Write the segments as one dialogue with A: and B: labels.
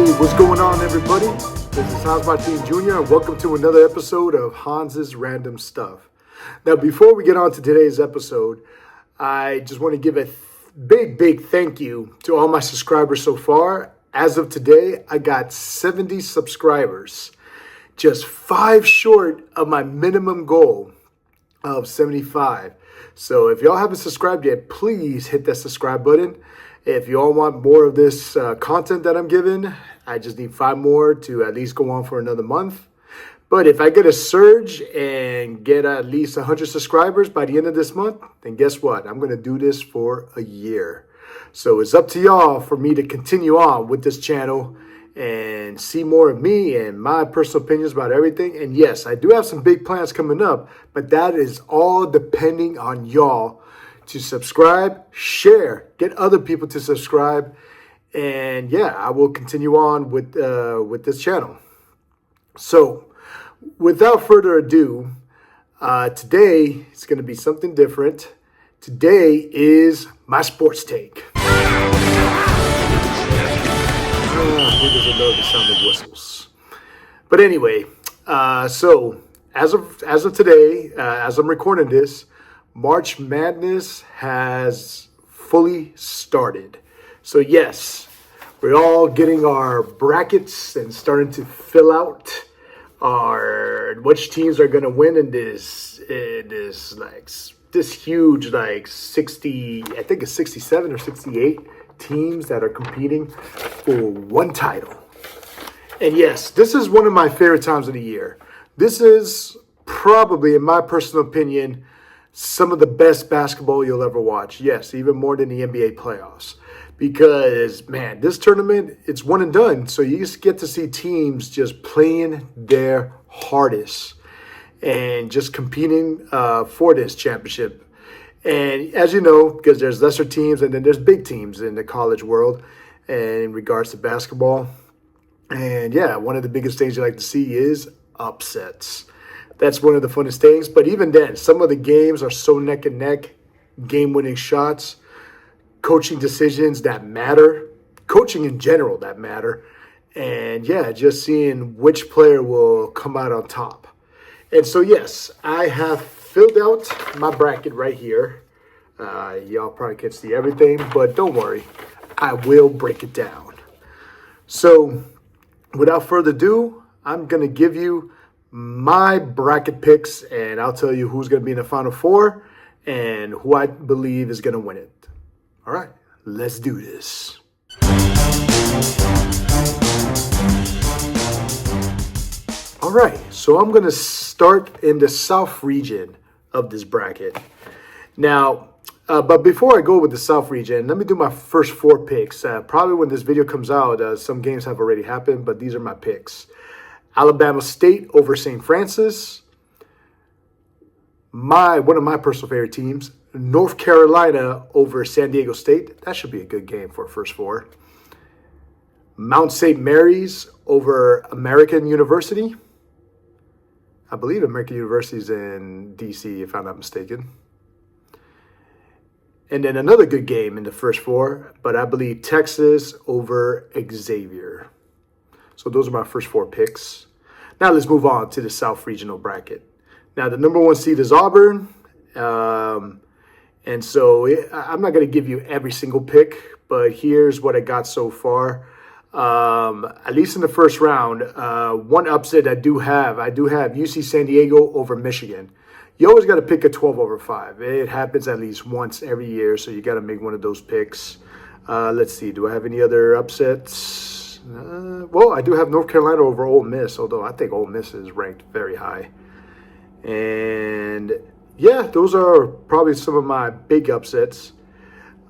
A: What's going on, everybody? This is Hans Martin Jr. and welcome to another episode of Hans's Random Stuff. Now, before we get on to today's episode, I just want to give a big thank you to all my subscribers so far. As of today, I got 70 subscribers, just 5 short of my minimum goal of 75. So if y'all haven't subscribed yet, please hit that subscribe button. If you all want more of this content that I'm giving, I just need 5 more to at least go on for another month. But if I get a surge and get at least 100 subscribers by the end of this month, then guess what? I'm going to do this for a year. So it's up to y'all for me to continue on with this channel and see more of me and my personal opinions about everything. And yes, I do have some big plans coming up, but that is all depending on y'all to subscribe, share, get other people to subscribe, and yeah, I will continue on with this channel. So, without further ado, today it's going to be something different. Today is my sports take. Who doesn't know the sound of whistles? But anyway, so as of today, as I'm recording this, March Madness has fully started. So yes, we're all getting our brackets and starting to fill out which teams are going to win in this huge 60, I think it's 67 or 68 teams that are competing for one title. And yes, this is one of my favorite times of the year. This is probably, in my personal opinion, some of the best basketball you'll ever watch. Yes, even more than the NBA playoffs. Because, man, this tournament, it's one and done. So you just get to see teams just playing their hardest and just competing for this championship. And as you know, because there's lesser teams and then there's big teams in the college world in regards to basketball. And yeah, one of the biggest things you like to see is upsets. That's one of the funnest things. But even then, some of the games are so neck and neck, game-winning shots, coaching decisions that matter, coaching in general that matter. And yeah, just seeing which player will come out on top. And so, yes, I have filled out my bracket right here. Y'all probably can't see everything, but don't worry. I will break it down. So, without further ado, I'm going to give you my bracket picks, and I'll tell you who's going to be in the Final Four and who I believe is going to win it. All right, let's do this. All right, so I'm going to start in the South region of this bracket. Now, but before I go with the South region, let me do my first 4 picks. Probably when this video comes out, some games have already happened, but these are my picks. Alabama State over St. Francis. One of my personal favorite teams. North Carolina over San Diego State. That should be a good game for a first 4. Mount St. Mary's over American University. I believe American University is in D.C., if I'm not mistaken. And then another good game in the first 4, but I believe Texas over Xavier. So those are my first 4 picks. Now let's move on to the South Regional bracket. Now the number 1 seed is Auburn. And so I'm not going to give you every single pick, but here's what I got so far. At least in the first round, one upset I do have UC San Diego over Michigan. You always got to pick a 12 over 5. It happens at least once every year, so you got to make one of those picks. Let's see. Do I have any other upsets? Well, I do have North Carolina over Ole Miss, although I think Ole Miss is ranked very high. And yeah, those are probably some of my big upsets.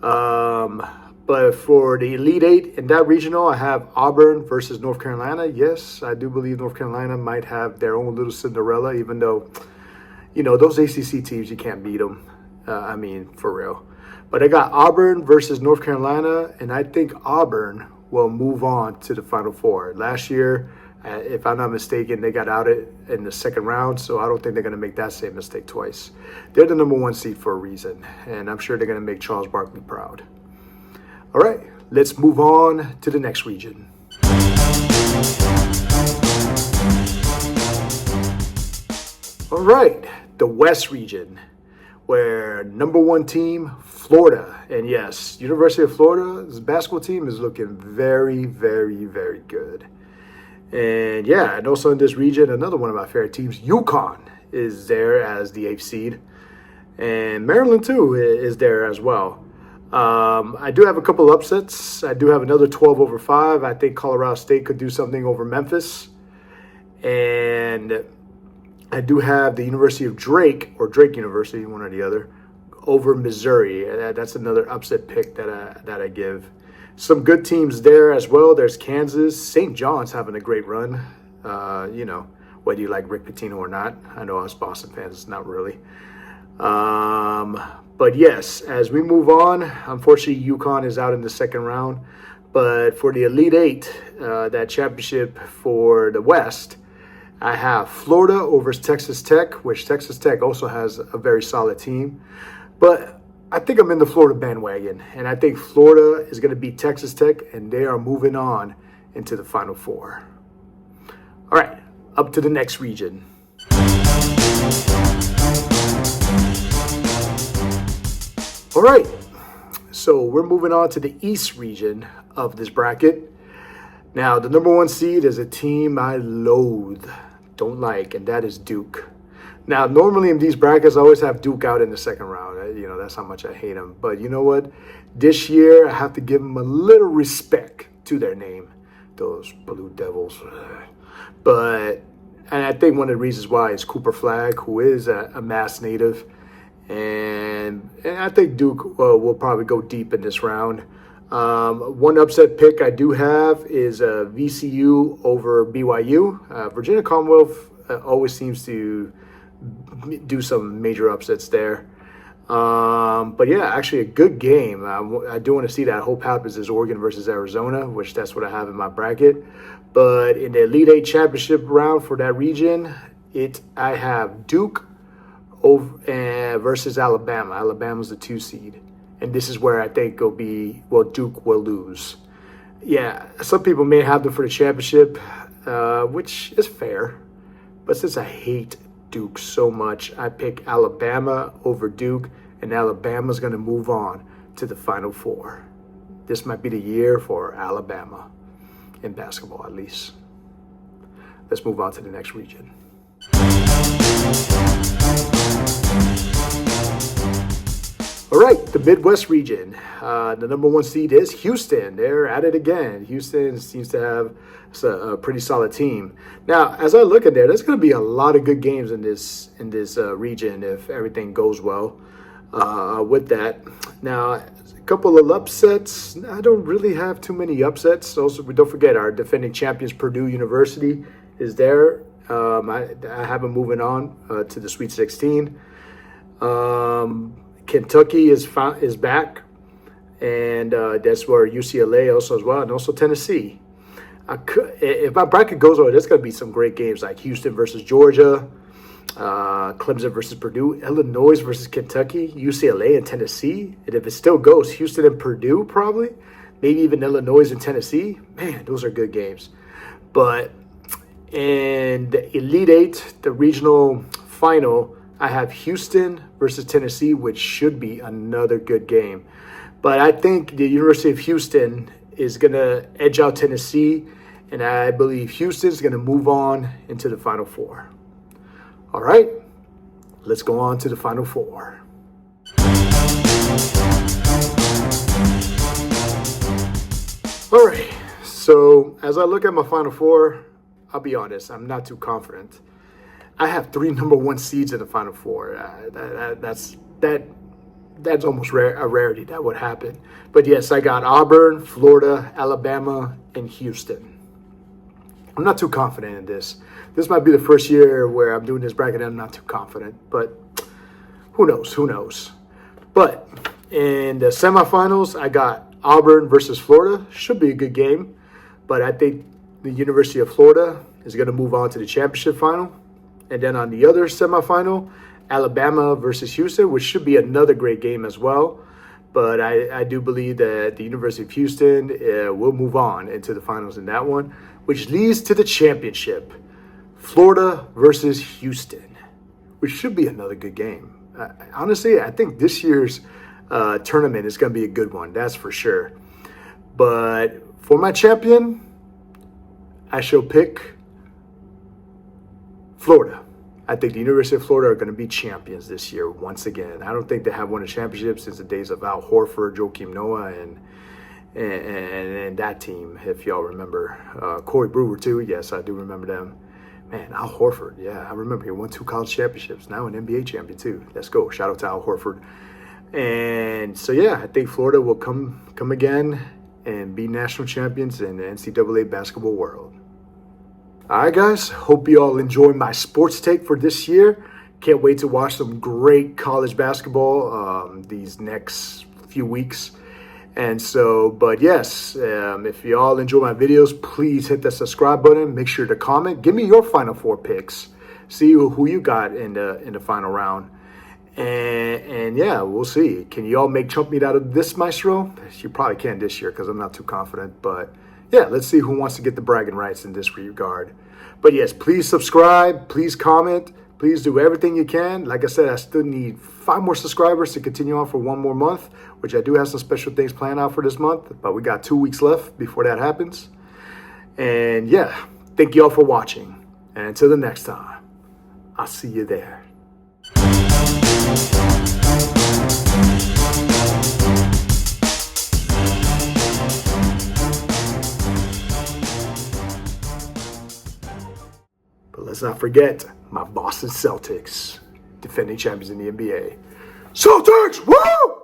A: But for the Elite 8 in that regional, I have Auburn versus North Carolina. Yes, I do believe North Carolina might have their own little Cinderella, even though, you know, those ACC teams, you can't beat them. I mean, for real. But I got Auburn versus North Carolina, and I think Auburn will move on to the Final Four. Last year, if I'm not mistaken, they got outed in the second round, so I don't think they're going to make that same mistake twice. They're the number 1 seed for a reason, and I'm sure they're going to make Charles Barkley proud. All right, let's move on to the next region. All right, the West region, where number one team, Florida. And yes, University of Florida's basketball team is looking very, very, very good. And yeah, and also in this region, another one of my favorite teams, UConn, is there as the 8th seed. And Maryland, too, is there as well. I do have a couple upsets. I do have another 12/5. I think Colorado State could do something over Memphis. And I do have the University of Drake, or Drake University, one or the other, over Missouri. That's another upset pick that I give. Some good teams there as well. There's Kansas. St. John's having a great run. Whether you like Rick Pitino or not. I know us Boston fans, not really. But yes, as we move on, unfortunately, UConn is out in the second round. But for the Elite Eight, that championship for the West, I have Florida over Texas Tech, which Texas Tech also has a very solid team. But I think I'm in the Florida bandwagon, and I think Florida is going to beat Texas Tech, and they are moving on into the Final Four. All right, up to the next region. All right, so we're moving on to the East region of this bracket. Now, the number one seed is a team I loathe, don't like, and that is Duke. Now, normally in these brackets, I always have Duke out in the second round. That's how much I hate them. But you know what? This year, I have to give them a little respect to their name, those Blue Devils. And I think one of the reasons why is Cooper Flagg, who is a Mass native. And I think Duke will probably go deep in this round. One upset pick I do have is VCU over BYU. Virginia Commonwealth always seems to do some major upsets there. But yeah, actually a good game. I do want to see that. I hope happens is Oregon versus Arizona, which that's what I have in my bracket. But in the Elite Eight championship round for that region, I have Duke over versus Alabama. Alabama's the 2 seed. And this is where I think Duke will lose. Yeah, some people may have them for the championship, which is fair. But since I hate Duke so much, I pick Alabama over Duke, and Alabama's going to move on to the Final Four. This might be the year for Alabama, in basketball at least. Let's move on to the next region. All right, the Midwest region. The number one seed is Houston. They're at it again. Houston seems to have a pretty solid team. Now, as I look at there's going to be a lot of good games in this region if everything goes well with that. Now, a couple of upsets. I don't really have too many upsets. Also, don't forget our defending champions, Purdue University, is there. I have them moving on to the Sweet 16. Kentucky is back, and that's where UCLA also as well, and also Tennessee. If my bracket goes over, there's going to be some great games like Houston versus Georgia, Clemson versus Purdue, Illinois versus Kentucky, UCLA and Tennessee. And if it still goes, Houston and Purdue probably, maybe even Illinois and Tennessee. Man, those are good games. But in the Elite Eight, the regional final, I have Houston versus Tennessee, which should be another good game. But I think the University of Houston is going to edge out Tennessee, and I believe Houston's going to move on into the Final Four. All right, let's go on to the Final Four. All right, so as I look at my Final Four, I'll be honest, I'm not too confident. I have 3 number one seeds in the Final Four. That's almost a rarity that would happen. But yes, I got Auburn, Florida, Alabama, and Houston. I'm not too confident in this. This might be the first year where I'm doing this bracket and I'm not too confident. But who knows? But in the semifinals, I got Auburn versus Florida. Should be a good game. But I think the University of Florida is going to move on to the championship final. And then on the other semifinal, Alabama versus Houston, which should be another great game as well. But I do believe that the University of Houston will move on into the finals in that one, which leads to the championship, Florida versus Houston. which should be another good game. Honestly, I think this year's tournament is going to be a good one. That's for sure. But for my champion, I shall pick Florida. I think the University of Florida are going to be champions this year once again. I don't think they have won a championship since the days of Al Horford, Joakim Noah, and that team, if y'all remember. Corey Brewer, too. Yes, I do remember them. Man, Al Horford. Yeah, I remember he won 2 college championships. Now an NBA champion, too. Let's go. Shout out to Al Horford. And so, yeah, I think Florida will come again and be national champions in the NCAA basketball world. All right, guys. Hope you all enjoy my sports take for this year. Can't wait to watch some great college basketball these next few weeks. And so, but yes, if you all enjoy my videos, please hit the subscribe button. Make sure to comment. Give me your Final Four picks. See who you got in the final round. And yeah, we'll see. Can you all make chump meat out of this, Maestro? You probably can this year because I'm not too confident. But yeah, let's see who wants to get the bragging rights in this regard. But yes, please subscribe. Please comment. Please do everything you can. Like I said, I still need 5 more subscribers to continue on for 1 more month, which I do have some special things planned out for this month. But we got 2 weeks left before that happens. And yeah, thank you all for watching. And until the next time, I'll see you there. But let's not forget my Boston Celtics, defending champions in the NBA. Celtics, woo!